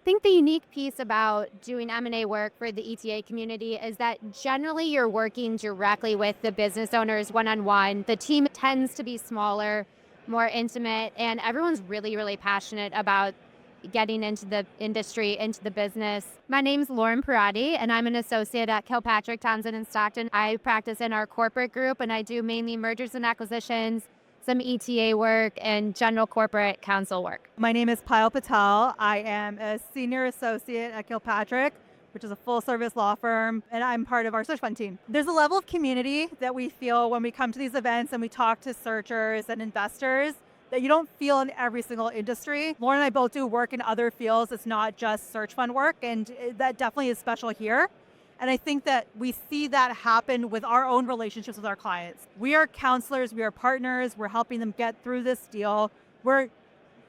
Think the unique piece about doing M&A work for the ETA community is that generally you're working directly with the business owners one-on-one. The team tends to be smaller, more intimate, and everyone's really, really passionate about getting into the industry, into the business. My name's Lauren Pierotti, and I'm an associate at Kilpatrick Townsend Stockton. I practice in our corporate group, and I do mainly mergers and acquisitions, some ETA work, and general corporate counsel work. My name is Payal Patel. I am a senior associate at Kilpatrick, which is a full-service law firm, and I'm part of our search fund team. There's a level of community that we feel when we come to these events and we talk to searchers and investors that you don't feel in every single industry. Lauren and I both do work in other fields. It's not just search fund work, and that definitely is special here. And I think that we see that happen with our own relationships with our clients. We are counselors, we are partners, we're helping them get through this deal. We're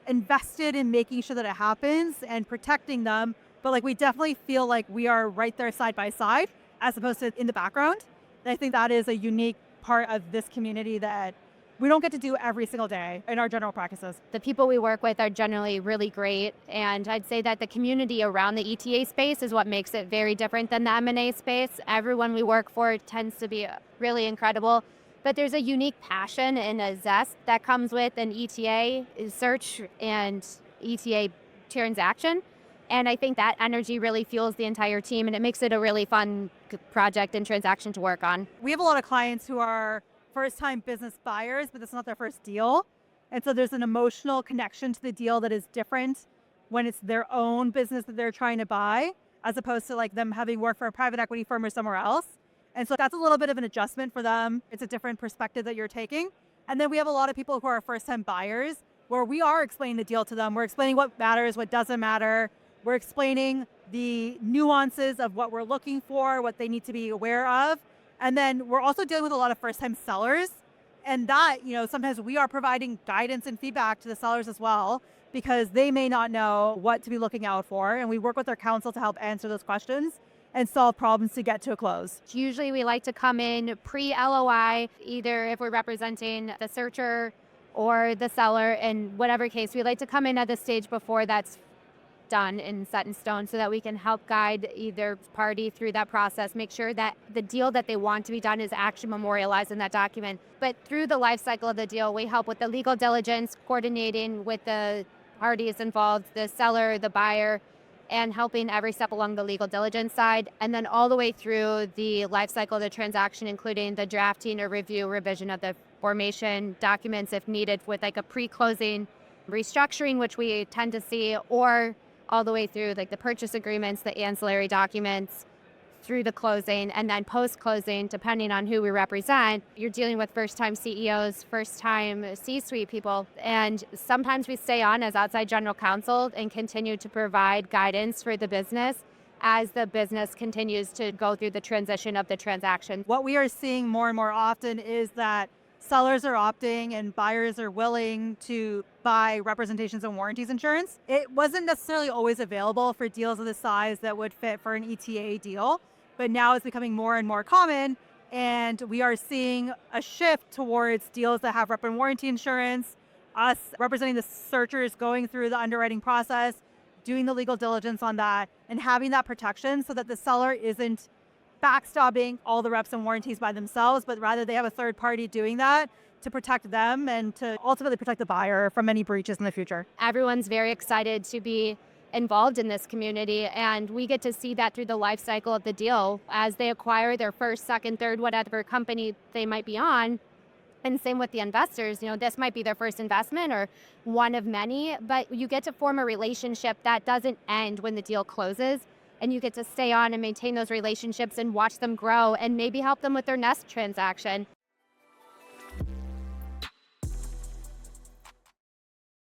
invested in making sure that it happens and protecting them. But we definitely feel like we are right there side by side as opposed to in the background. And I think that is a unique part of this community that we don't get to do every single day in our general practices. The people we work with are generally really great, and I'd say that the community around the ETA space is what makes it very different than the M&A space. Everyone we work for tends to be really incredible, but there's a unique passion and a zest that comes with an ETA search and ETA transaction. And I think that energy really fuels the entire team, and it makes it a really fun project and transaction to work on. We have a lot of clients who are first-time business buyers, but it's not their first deal. And so there's an emotional connection to the deal that is different when it's their own business that they're trying to buy, as opposed to them having worked for a private equity firm or somewhere else. And so that's a little bit of an adjustment for them. It's a different perspective that you're taking. And then we have a lot of people who are first-time buyers where we are explaining the deal to them. We're explaining what matters, what doesn't matter. We're explaining the nuances of what we're looking for, what they need to be aware of. And then we're also dealing with a lot of first-time sellers. And that, sometimes we are providing guidance and feedback to the sellers as well, because they may not know what to be looking out for. And we work with our counsel to help answer those questions and solve problems to get to a close. Usually we like to come in pre-LOI, either if we're representing the searcher or the seller. In whatever case, we like to come in at the stage before that's done and set in stone so that we can help guide either party through that process, make sure that the deal that they want to be done is actually memorialized in that document. But through the life cycle of the deal, we help with the legal diligence, coordinating with the parties involved, the seller, the buyer, and helping every step along the legal diligence side, and then all the way through the life cycle of the transaction, including the drafting or review, revision of the formation documents if needed, with a pre-closing restructuring, which we tend to see, or all the way through the purchase agreements, the ancillary documents, through the closing, and then post-closing, depending on who we represent, you're dealing with first-time CEOs, first-time C-suite people, and sometimes we stay on as outside general counsel and continue to provide guidance for the business as the business continues to go through the transition of the transaction. What we are seeing more and more often is that sellers are opting and buyers are willing to buy representations and warranties insurance. It wasn't necessarily always available for deals of the size that would fit for an ETA deal, but now it's becoming more and more common. And we are seeing a shift towards deals that have rep and warranty insurance, us representing the searchers going through the underwriting process, doing the legal diligence on that, and having that protection so that the seller isn't backstopping all the reps and warranties by themselves, but rather they have a third party doing that to protect them and to ultimately protect the buyer from any breaches in the future. Everyone's very excited to be involved in this community, and we get to see that through the life cycle of the deal as they acquire their first, second, third, whatever company they might be on. And same with the investors, this might be their first investment or one of many, but you get to form a relationship that doesn't end when the deal closes. And you get to stay on and maintain those relationships and watch them grow and maybe help them with their next transaction.